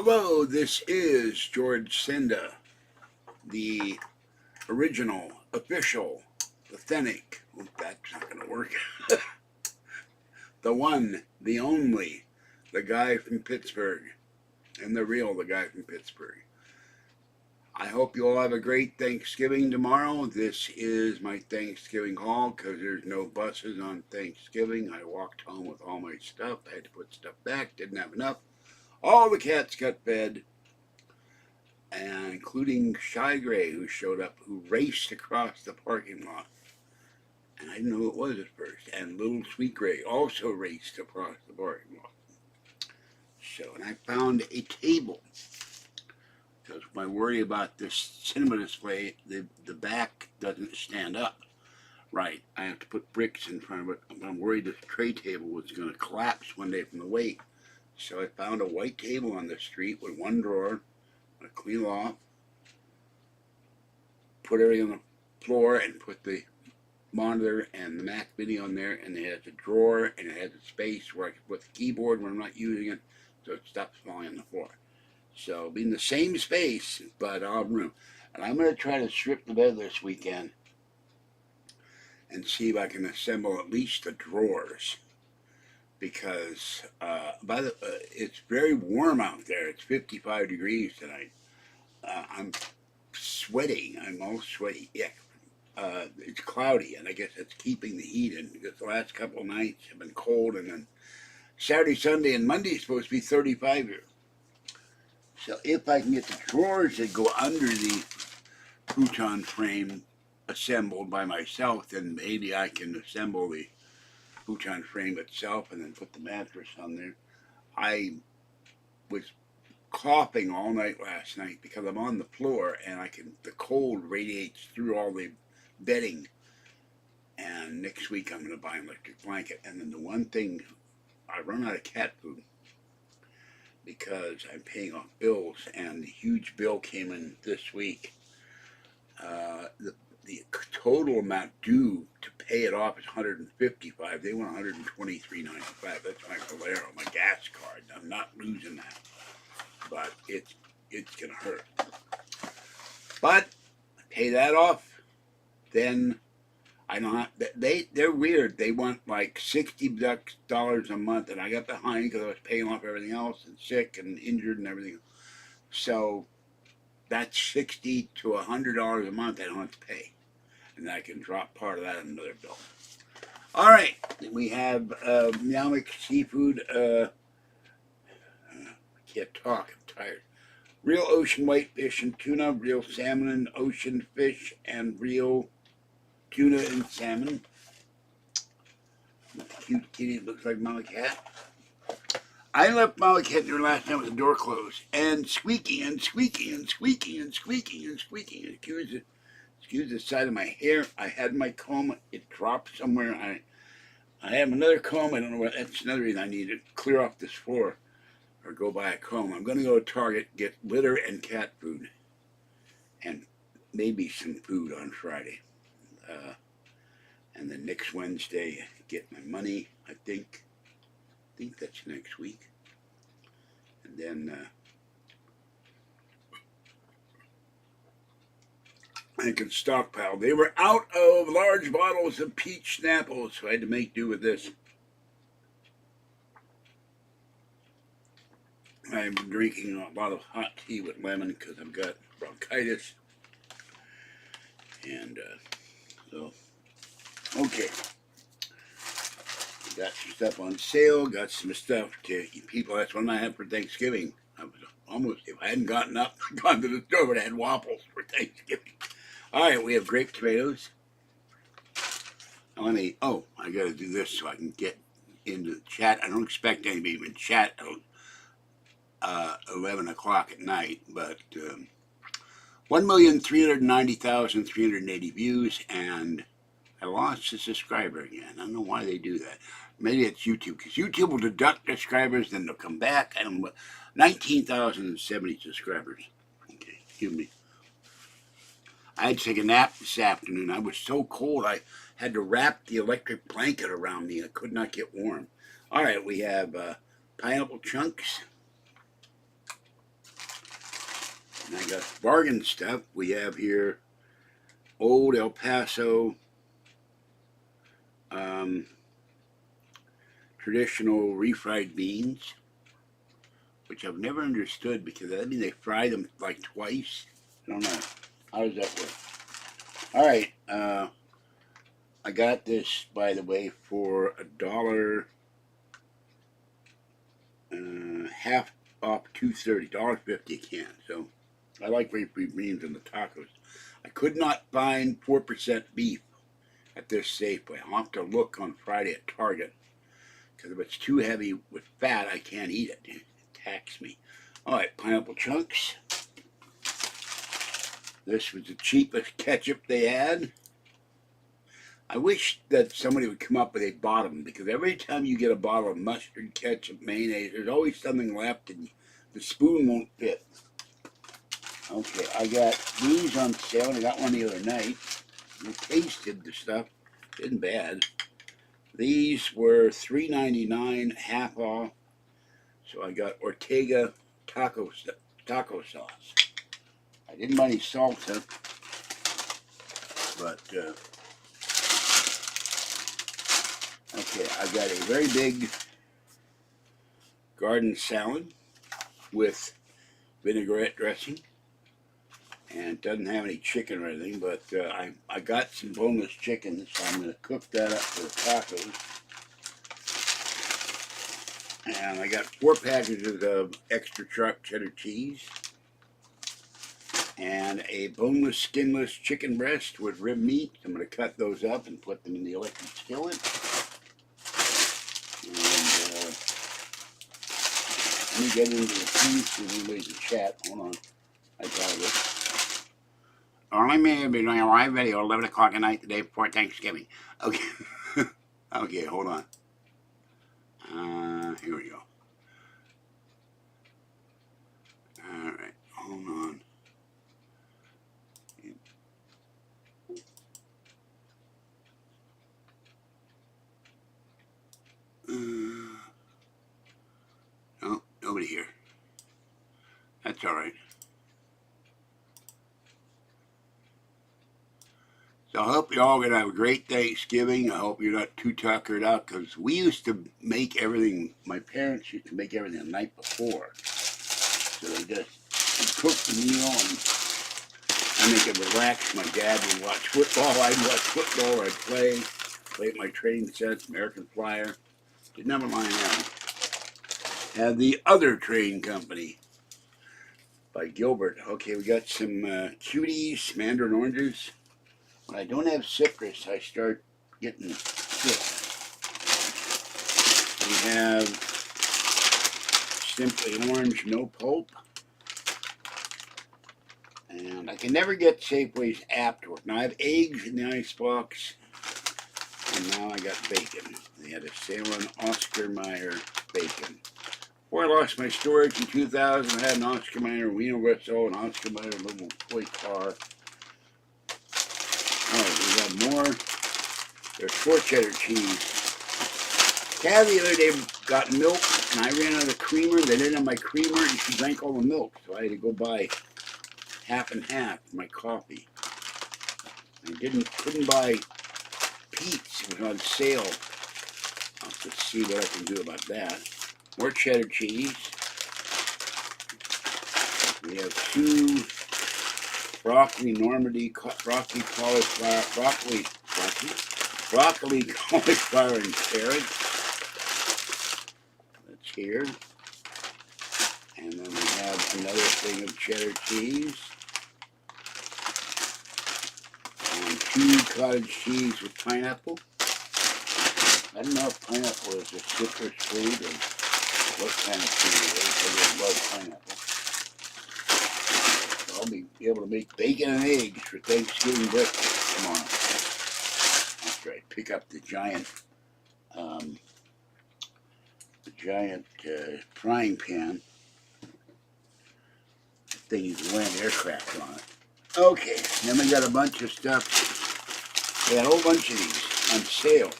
Hello, this is George Senda, the original, official, authentic. Oh, that's not going to work. The one, the only, the guy from Pittsburgh, and the guy from Pittsburgh. I hope you all have a great Thanksgiving tomorrow. This is my Thanksgiving haul because there's no buses on Thanksgiving. I walked home with all my stuff. I had to put stuff back, didn't have enough. All the cats got fed, and including Shy Gray, who showed up, who raced across the parking lot. And I didn't know who it was at first. And Little Sweet Gray also raced across the parking lot. So, and I found a table. Because my worry about this cinema display, the back doesn't stand up right. I have to put bricks in front of it. I'm worried this tray table was going to collapse one day from the weight. So I found a white table on the street with one drawer. I clean it off, put everything on the floor, and put the monitor and the Mac video on there, and it has a drawer, and it has a space where I can put the keyboard when I'm not using it, so it stops falling on the floor. So it'll be in the same space, but I'll have room. And I'm going to try to strip the bed this weekend and see if I can assemble at least the drawers. Because it's very warm out there. It's 55 degrees tonight. I'm sweating. I'm all sweaty. Yeah. It's cloudy, and I guess it's keeping the heat in because the last couple of nights have been cold, and then Saturday, Sunday, and Monday is supposed to be 35 here. So if I can get the drawers that go under the futon frame assembled by myself, then maybe I can assemble the futon frame itself and then put the mattress on there. I was coughing all night last night because I'm on the floor and the cold radiates through all the bedding. And next week I'm going to buy an electric blanket. And then the one thing, I run out of cat food because I'm paying off bills, and the huge bill came in this week. The total amount due to pay it off is $155. They want $123.95. That's my Valero, my gas card. I'm not losing that, but it's gonna hurt. But I pay that off, then I don't have. They're weird. They want like $60 a month, and I got behind because I was paying off everything else, and sick and injured and everything. So that's $60 to $100 a month I don't have to pay. And I can drop part of that in another bill. All right. We have Meowmic Seafood. I can't talk. I'm tired. Real ocean whitefish and tuna. Real salmon and ocean fish. And real tuna and salmon. Cute kitty that looks like Molly Cat. I left Molly Cat there last night with the door closed, and squeaking and squeaking and squeaking and squeaking and squeaking. Excuse the side of my hair. I had my comb. It dropped somewhere. I have another comb. I don't know what. That's another reason I need to clear off this floor or go buy a comb. I'm going to go to Target, get litter and cat food, and maybe some food on Friday. And then next Wednesday, get my money. I think that's next week. And then I can stockpile. They were out of large bottles of peach Snapples, so I had to make do with this. I'm drinking a lot of hot tea with lemon because I've got bronchitis. And so, okay. Got some stuff on sale, got some stuff to eat people. That's what I had for Thanksgiving. I was almost, if I hadn't gotten up, gone to the store, but I had waffles for Thanksgiving. All right, we have grape tomatoes. I got to do this so I can get into the chat. I don't expect anybody to chat at 11 o'clock at night, but 1,390,380 views, and I lost a subscriber again. I don't know why they do that. Maybe it's YouTube, because YouTube will deduct subscribers, then they'll come back. I don't know. 19,070 subscribers. Okay, excuse me. I had to take a nap this afternoon. I was so cold, I had to wrap the electric blanket around me. I could not get warm. All right, we have pineapple chunks. bargain stuff. We have here old El Paso traditional refried beans, which I've never understood because I mean they fried them like twice. I don't know. How does that work? All right. I got this, by the way, for $1, half off $2.30, $1.50 a can. So I like refried beans in the tacos. I could not find 4% beef at this Safeway. I'll have to look on Friday at Target because if it's too heavy with fat, I can't eat it. It attacks me. All right, pineapple chunks. This was the cheapest ketchup they had. I wish that somebody would come up with a bottom, because every time you get a bottle of mustard, ketchup, mayonnaise, there's always something left and the spoon won't fit. Okay, I got these on sale, and I got one the other night. I tasted the stuff. Isn't bad. These were $3.99, half off. So I got Ortega taco sauce. I didn't buy any salsa, but okay, I got a very big garden salad with vinaigrette dressing, and it doesn't have any chicken or anything, but I got some boneless chicken, so I'm going to cook that up for the tacos. And I got 4 packages of extra sharp cheddar cheese, and a boneless, skinless chicken breast with rib meat. I'm going to cut those up and put them in the electric skillet. And let me get into the food so everybody's in chat. Hold on. I got it. Only me will be doing a live video at 11 o'clock at night the day before Thanksgiving. Okay. Okay, hold on. Here we go. Alright, hold on. No, nobody here. That's alright. So I hope you're all going to have a great Thanksgiving. I hope you're not too tuckered out, because we used to make everything, my parents used to make everything the night before. So they just cook the meal, and I make it relax. My dad would watch football. I'd watch football. I'd play my training sets, American Flyer. Did never mind that. Had the Other Train Company by Gilbert. Okay, we got some cuties, mandarin oranges. When I don't have citrus, I start getting sick. We have Simply Orange, no pulp. And I can never get Safeway's app to work. Now I have eggs in the icebox, and now I got bacon. They had a sale on Oscar Mayer bacon. Before I lost my storage in 2000, I had an Oscar Mayer Wiener Wetzel, an Oscar Mayer little toy car. Oh, we have more. There's 4 cheddar cheese. Kat the other day got milk, and I ran out of creamer. They didn't have my creamer, and she drank all the milk, so I had to go buy half and half for my coffee. I couldn't buy Pete's. It was on sale. I'll just see what I can do about that. More cheddar cheese. We have 2 broccoli Normandy, broccoli cauliflower and carrot. That's here. And then we have another thing of cheddar cheese. And 2 cottage cheese with pineapple. I don't know if pineapple is a citrus fruit or what kind of food it is. I just love pineapple. So I'll be able to make bacon and eggs for Thanksgiving breakfast tomorrow. That's right. Pick up the giant frying pan. That thing you can land aircraft on it. Okay, then we got a bunch of stuff. They had a whole bunch of these on sale.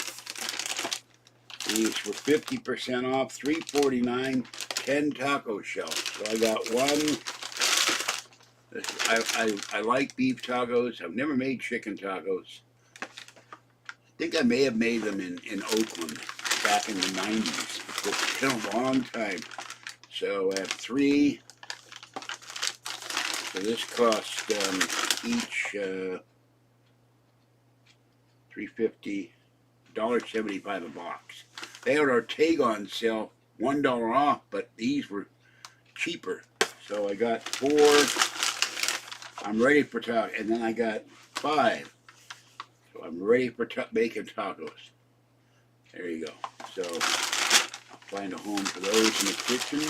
These were 50% off, $3.49, 10 taco shells. So I got 1, I like beef tacos. I've never made chicken tacos. I think I may have made them in Oakland back in the 90s. It's been a long time. So I have 3. So this cost each $3.50, $1.75 a box. They had Ortega on sale, $1 off, but these were cheaper. So I got 4. I'm ready for tacos, and then I got 5. So I'm ready for making tacos. There you go. So I'll find a home for those in the kitchen.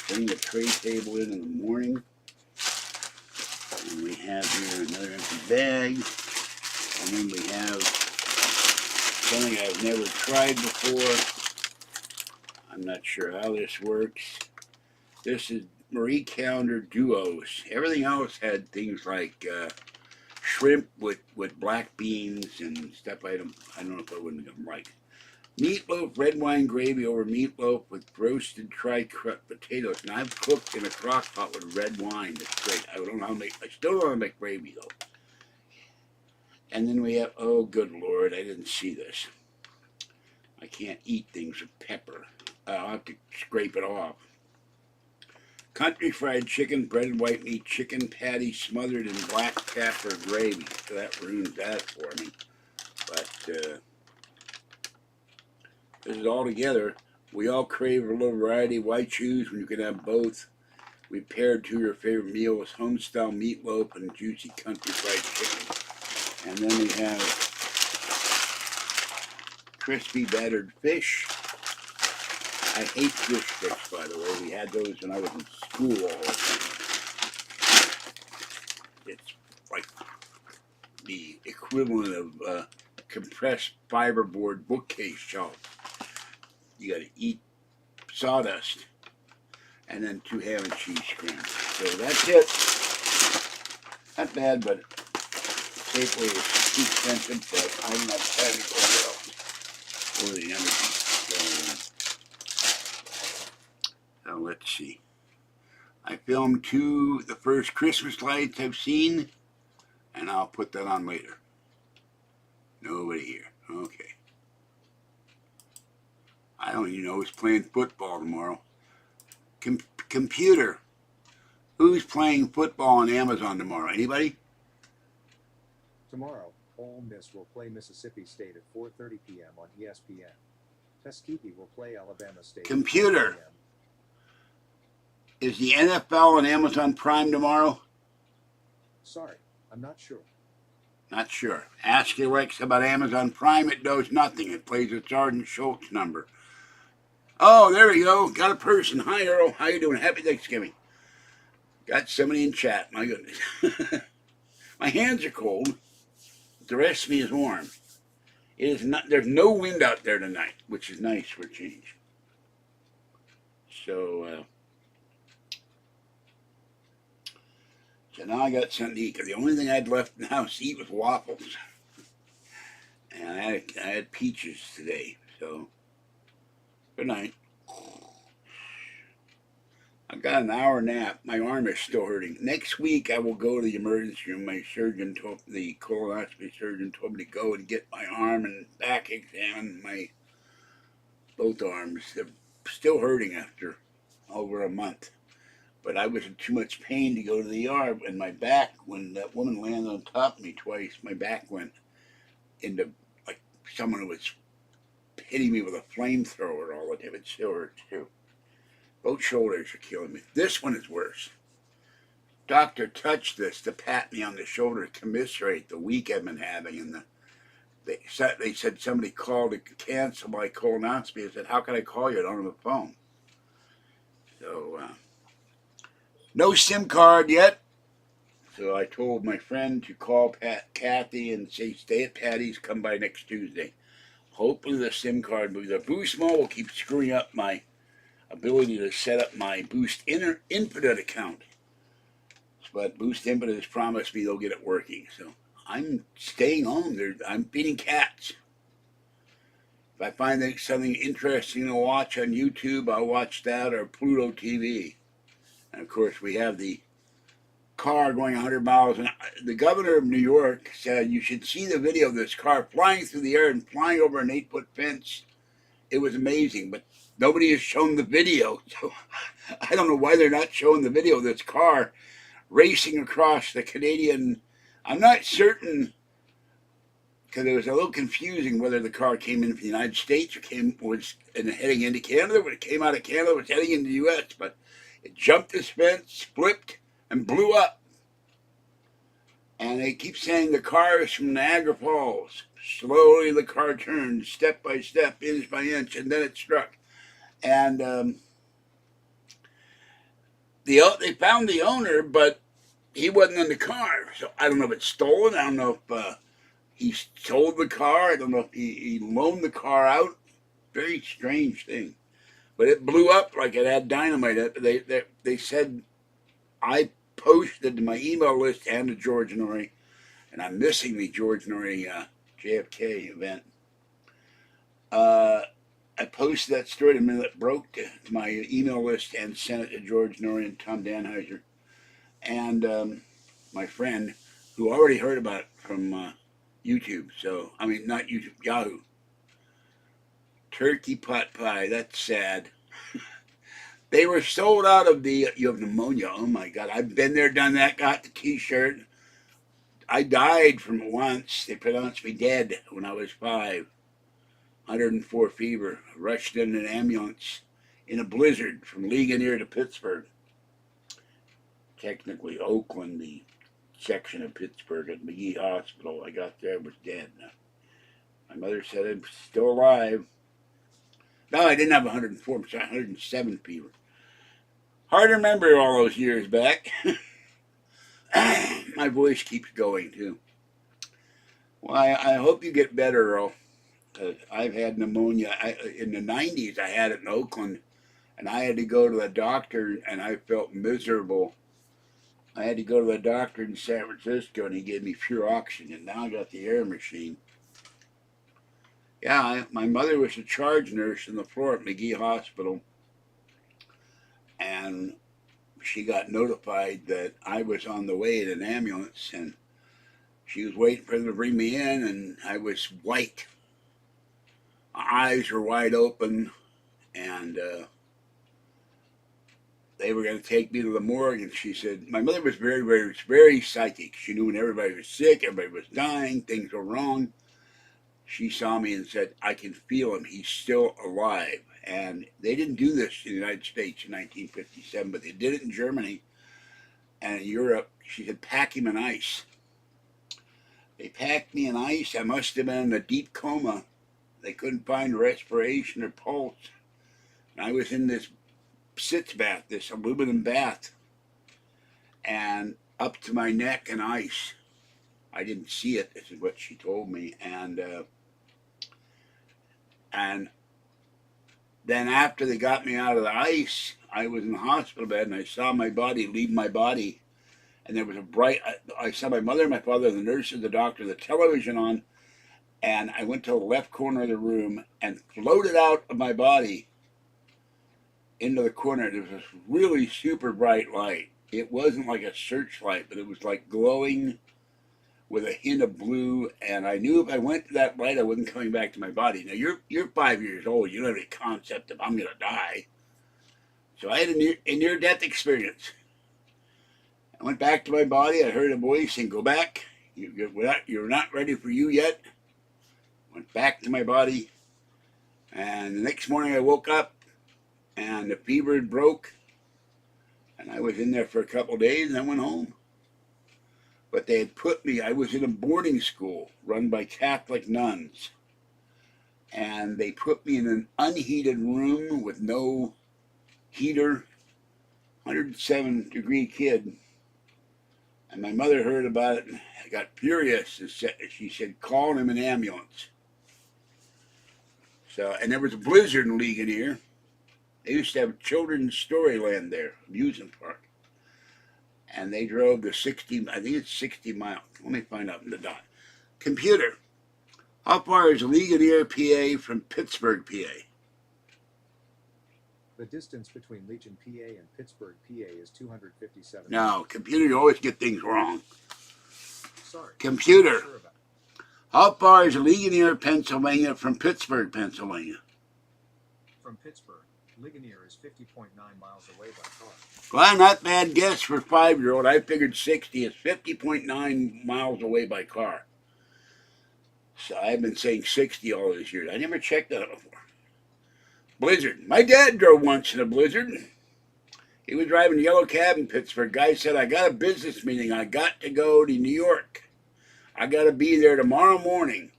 Bring the tray table in the morning. And we have here another empty bag. And then we have something I've never tried before. I'm not sure how this works. This is Marie Calendar Duos. Everything else had things like shrimp with black beans and stuff. I don't know if I wouldn't like. Meatloaf, red wine gravy over meatloaf with roasted tri-cut potatoes. And I've cooked in a crock pot with red wine. It's great. I don't know how to make. I still don't know how to make gravy though. And then we have, oh good Lord, I didn't see this. I can't eat things with pepper. I'll have to scrape it off. Country fried chicken, breaded white meat chicken patty smothered in black pepper gravy. So that ruins that for me. But this is all together. We all crave a little variety. Why choose when you can have both? We paired 2 of your favorite meals, home-style meatloaf and juicy country fried chicken. And then we have crispy battered fish. I hate fish sticks, by the way. We had those when I was in school all the time. It's like the equivalent of compressed fiberboard bookcase shelf. You got to eat sawdust, and then 2 ham and cheese scrambles. So that's it. Not bad, but Safeway is too expensive, but I'm not trying to go well for the energy. So, now let's see. I filmed the first Christmas lights I've seen, and I'll put that on later. Nobody here. Okay. I don't even know who's playing football tomorrow. Computer. Who's playing football on Amazon tomorrow? Anybody? Tomorrow, Ole Miss will play Mississippi State at 4:30 p.m. on ESPN. Tuskegee will play Alabama State. Computer. Is the NFL on Amazon Prime tomorrow? Sorry, I'm not sure. Not sure. Ask Alexa about Amazon Prime. It does nothing. It plays a Sergeant Schultz number. Oh, there we go. Got a person. Hi, Earl. How you doing? Happy Thanksgiving. Got somebody in chat. My goodness. My hands are cold. The rest of me is warm. It is not. There's no wind out there tonight, which is nice for a change. So now I got something to eat. Cause the only thing I'd left in the house to eat was waffles, and I had peaches today. So good night. I've got an hour nap. My arm is still hurting. Next week I will go to the emergency room. My surgeon the colonoscopy surgeon told me to go and get my arm and back examined. My both arms. They're still hurting after over a month. But I was in too much pain to go to the ER, and my back, when that woman landed on top of me twice, my back went into like someone was hitting me with a flamethrower all the time. It still hurts too. Both shoulders are killing me. This one is worse. Doctor touched this to pat me on the shoulder to commiserate the week I've been having. And they said somebody called to cancel my colonoscopy. I said, how can I call you? I don't have a phone. So, no SIM card yet. So I told my friend to call Kathy and say, stay at Patty's, come by next Tuesday. Hopefully the SIM card, the Boost Mobile keeps screwing up my ability to set up my Boost Infinite account. But Boost Infinite has promised me they'll get it working. So I'm staying home. I'm feeding cats. If I find something interesting to watch on YouTube, I'll watch that or Pluto TV. And of course, we have the car going 100 miles an hour. The governor of New York said you should see the video of this car flying through the air and flying over an 8-foot fence. It was amazing, but nobody has shown the video. So I don't know why they're not showing the video of this car racing across the Canadian. I'm not certain, because it was a little confusing whether the car came in from the United States or was heading into Canada. When it came out of Canada, it was heading into the U.S., but it jumped this fence, flipped, and blew up. And they keep saying the car is from Niagara Falls. Slowly the car turned, step by step, inch by inch, and then it struck. And they found the owner, but he wasn't in the car. So I don't know if it's stolen. I don't know if he sold the car. I don't know if he loaned the car out. Very strange thing. But it blew up like it had dynamite. They said I posted to my email list and to George Norrie, and I'm missing the George Norrie JFK event. I posted that story the minute it broke to my email list and sent it to George Norrie and Tom Danheiser. And my friend, who already heard about it from YouTube. So, I mean, not YouTube, Yahoo. Turkey pot pie, that's sad. They were sold out of the, you have pneumonia, oh my God. I've been there, done that, got the t-shirt. I died from it once. They pronounced me dead when I was 5. 104 fever. Rushed in an ambulance in a blizzard from Ligonier to Pittsburgh. Technically Oakland, the section of Pittsburgh at McGee Hospital. I got there, I was dead. My mother said I'm still alive. No, I didn't have 104, but 107 fever. Hard to remember all those years back. My voice keeps going too. Well, I hope you get better, Earl. I've had pneumonia. In the 90s, I had it in Oakland, and I had to go to the doctor, and I felt miserable. I had to go to the doctor in San Francisco, and he gave me pure oxygen. Now I got the air machine. Yeah, my mother was a charge nurse in the floor at McGee Hospital, and she got notified that I was on the way in an ambulance, and she was waiting for them to bring me in, and I was white. My eyes were wide open, and they were going to take me to the morgue, and she said, my mother was very psychic. She knew when everybody was sick, everybody was dying, things were wrong. She saw me and said, I can feel him. He's still alive. And they didn't do this in the United States in 1957, but they did it in Germany and in Europe. She said, pack him in ice. They packed me in ice. I must have been in a deep coma. They couldn't find respiration or pulse. And I was in this sitz bath, this aluminum bath, and up to my neck in ice. I didn't see it, this is what she told me. And then after they got me out of the ice, I was in the hospital bed, and I saw my body leave my body. And there was a bright, I saw my mother, my father, the nurses, the doctor, the television on, and I went to the left corner of the room and floated out of my body into the corner. There was this really super bright light. It wasn't like a searchlight, but it was like glowing with a hint of blue, and I knew if I went to that light, I wasn't coming back to my body. Now, you're 5 years old. You don't have any concept of I'm going to die. So I had a near-death experience. I went back to my body. I heard a voice saying, go back. You're not ready for you yet. Went back to my body, and the next morning I woke up, and the fever had broke, and I was in there for a couple of days, and I went home. But they had put me, I was in a boarding school run by Catholic nuns. And they put me in an unheated room with no heater, 107-degree kid. And my mother heard about it and got furious. She said, call him an ambulance. So, and there was a blizzard in Ligonier. They used to have children's storyland there, amusement park. And they drove the 60, I think it's 60 miles. Let me find out in the dot. Computer, how far is Ligonier, PA from Pittsburgh, PA? The distance between Legion, PA and Pittsburgh, PA is 257 No, miles. computer, you always get things wrong. Sorry. Computer, Sure about it. how far is Ligonier, Pennsylvania from Pittsburgh, Pennsylvania? From Pittsburgh, Ligonier is 50.9 miles away by car. Well, not bad guess for a 5-year-old. I figured 60 is 50.9 miles away by car. So I've been saying 60 all these years. I never checked that before. Blizzard. My dad drove once in a blizzard. He was driving a yellow cab in Pittsburgh. Guy said, I got a business meeting. I got to go to New York. I got to be there tomorrow morning.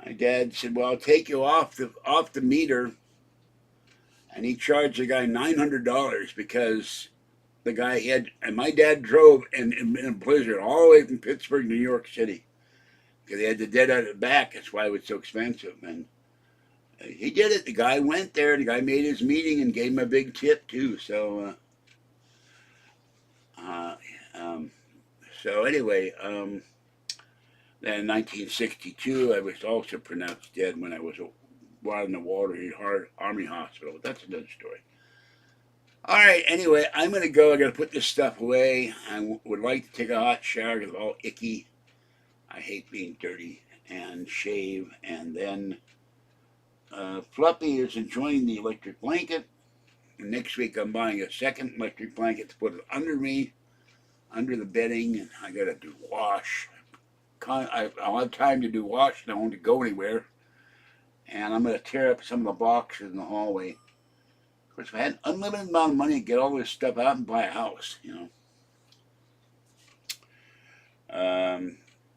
My dad said, well, I'll take you off the meter. And he charged the guy $900 because the guy had, and my dad drove in a blizzard all the way from Pittsburgh, New York City. Because they had the dead at the back. That's why it was so expensive. And he did it. The guy went there. The guy made his meeting and gave him a big tip, too. So, anyway, then in 1962, I was also pronounced dead when I was out in the Walter Reed Army Hospital. But that's another story. All right, anyway, I'm going to go. I got to put this stuff away. I would like to take a hot shower because it's all icky. I hate being dirty, and shave. And then Fluffy is enjoying the electric blanket. And next week I'm buying a second electric blanket to put it under me, under the bedding. And I got to do wash. I'll have time to do wash. I don't want to go anywhere. And I'm going to tear up some of the boxes in the hallway. Of course, if I had an unlimited amount of money to get all this stuff out and buy a house,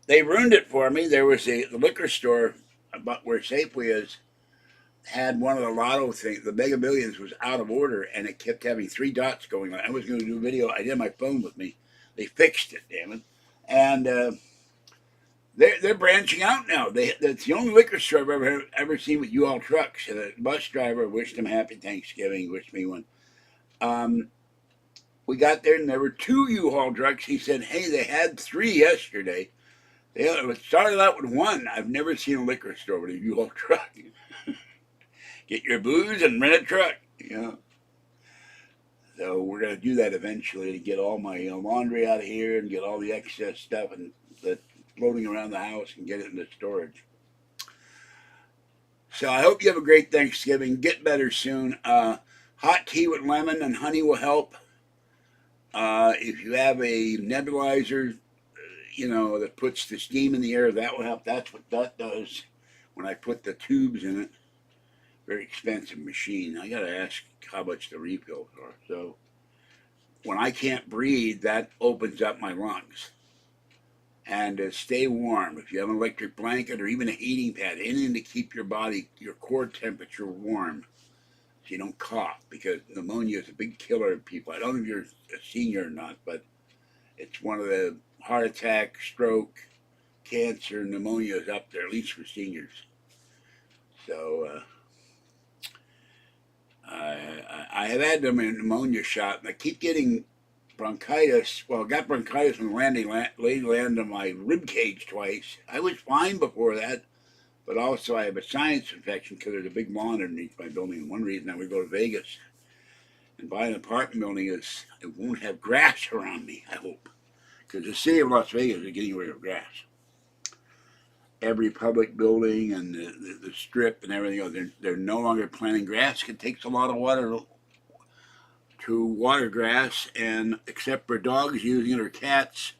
They ruined it for me. There was the liquor store about where Safeway is, had one of the lotto things. The Mega Millions was out of order, and it kept having 3 dots going on. I was going to do a video. I did my phone with me. They fixed it, damn it. And they're branching out now. That's the only liquor store I've ever seen with U-Haul trucks. And the bus driver wished him happy Thanksgiving. Wished me one. We got there, and there were 2 U-Haul trucks. He said, hey, they had 3 yesterday. It started out with 1. I've never seen a liquor store with a U-Haul truck. Get your booze and rent a truck, So we're going to do that eventually to get all my laundry out of here and get all the excess stuff and that's floating around the house and get it into storage. So I hope you have a great Thanksgiving. Get better soon. Hot tea with lemon and honey will help. If you have a nebulizer, that puts the steam in the air, that will help. That's what that does when I put the tubes in it. Very expensive machine. I got to ask how much the refills are. So when I can't breathe, that opens up my lungs. And stay warm. If you have an electric blanket or even a heating pad, anything to keep your body, your core temperature warm so you don't cough, because pneumonia is a big killer of people. I don't know if you're a senior or not, but it's one of the heart attack, stroke, cancer, pneumonia is up there, at least for seniors. So I have had them in a pneumonia shot, and I keep getting bronchitis. Well, I got bronchitis when the lady landed on my rib cage twice. I was fine before that, but also I have a sinus infection because there's a big lawn underneath my building. And one reason I would go to Vegas and buy an apartment building is it won't have grass around me, I hope. Because the city of Las Vegas is getting rid of grass. Every public building and the strip and everything else, they're no longer planting grass. It takes a lot of water to water grass, and except for dogs using it or cats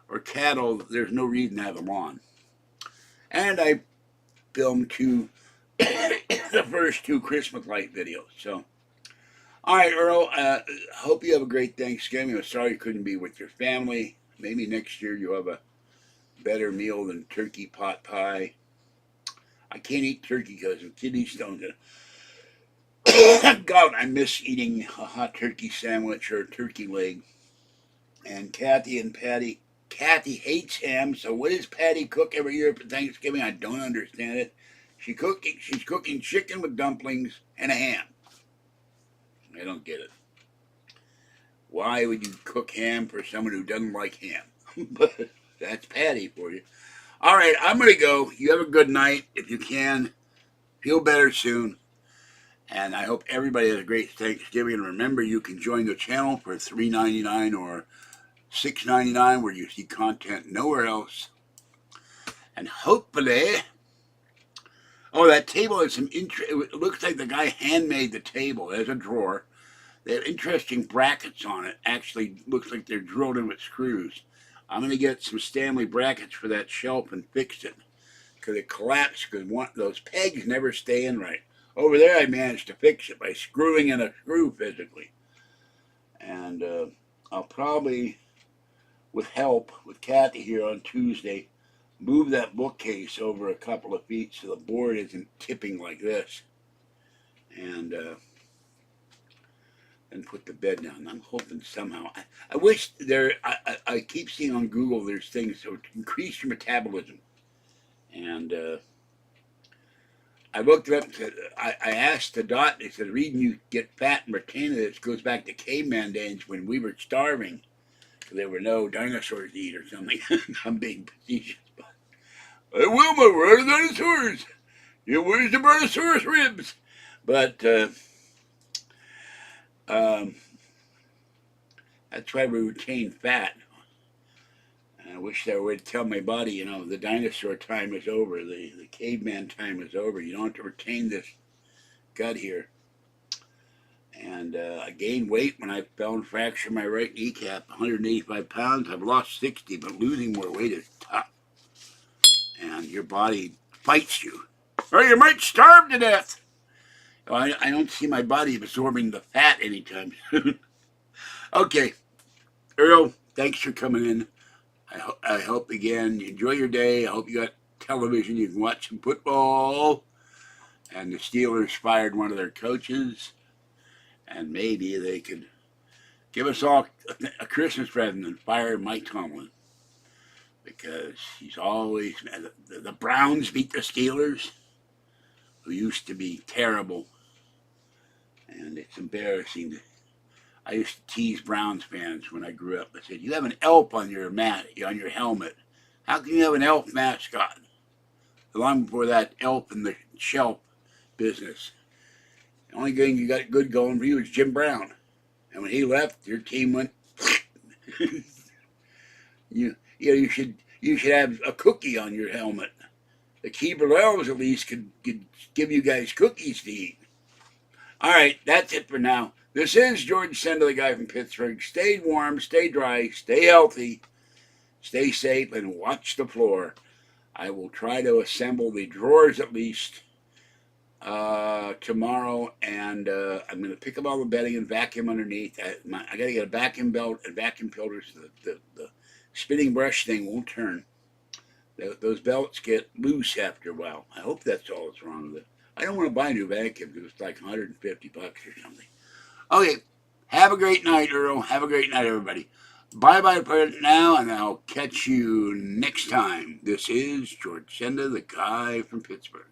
or cattle, there's no reason to have a lawn. And I filmed the first 2 Christmas light videos. So, all right, Earl, hope you have a great Thanksgiving. I'm sorry you couldn't be with your family. Maybe next year you'll have a better meal than turkey pot pie. I can't eat turkey because of kidney stones. God, I miss eating a hot turkey sandwich or a turkey leg. And Kathy hates ham. So what does Patty cook every year for Thanksgiving? I don't understand it. She's cooking chicken with dumplings and a ham. I don't get it. Why would you cook ham for someone who doesn't like ham? But that's Patty for you. All right, I'm going to go. You have a good night if you can. Feel better soon. And I hope everybody has a great Thanksgiving. And remember, you can join the channel for $3.99 or $6.99, where you see content nowhere else. And hopefully, oh, that table has some it looks like the guy handmade the table. There's a drawer. They have interesting brackets on it. Actually, looks like they're drilled in with screws. I'm going to get some Stanley brackets for that shelf and fix it, because it collapsed because one those pegs never stay in right. Over there, I managed to fix it by screwing in a screw physically. And I'll probably, with help with Kathy here on Tuesday, move that bookcase over a couple of feet so the board isn't tipping like this. And put the bed down. I'm hoping somehow. I wish there. I keep seeing on Google there's things to increase your metabolism, and I looked it up. And said, I asked the doc. They said the reason you get fat and retain it goes back to caveman days when we were starving. So there were no dinosaurs to eat or something. I'm being facetious, but hey, Wilma, where are the dinosaurs? Yeah, where's the brontosaurus ribs? But that's why we retain fat. I wish I would tell my body, you know, the dinosaur time is over. The caveman time is over. You don't have to retain this gut here. And I gained weight when I fell and fractured my right kneecap, 185 pounds. I've lost 60, but losing more weight is tough. And your body fights you, or you might starve to death. I don't see my body absorbing the fat anytime soon. Okay, Earl, thanks for coming in. I hope, again, you enjoy your day. I hope you got television. You can watch some football. And the Steelers fired one of their coaches. And maybe they could give us all a Christmas present and fire Mike Tomlin. Because he's always... The Browns beat the Steelers, who used to be terrible. And it's embarrassing. I used to tease Browns fans when I grew up. I said, you have an elf on your on your helmet. How can you have an elf mascot? Long before that elf in the shelf business. The only thing you got good going for you was Jim Brown. And when he left, your team went... you should have a cookie on your helmet. The Keebler Elves at least could give you guys cookies to eat. All right, that's it for now. This is George Senda, the guy from Pittsburgh. Stay warm, stay dry, stay healthy, stay safe, and watch the floor. I will try to assemble the drawers at least tomorrow, and I'm going to pick up all the bedding and vacuum underneath. I got to get a vacuum belt and vacuum filters so the spinning brush thing won't turn. Those belts get loose after a while. I hope that's all that's wrong with it. I don't want to buy a new vacuum because it's like $150 or something. Okay, have a great night, Earl. Have a great night, everybody. Bye-bye for now, and I'll catch you next time. This is George Senda, the guy from Pittsburgh.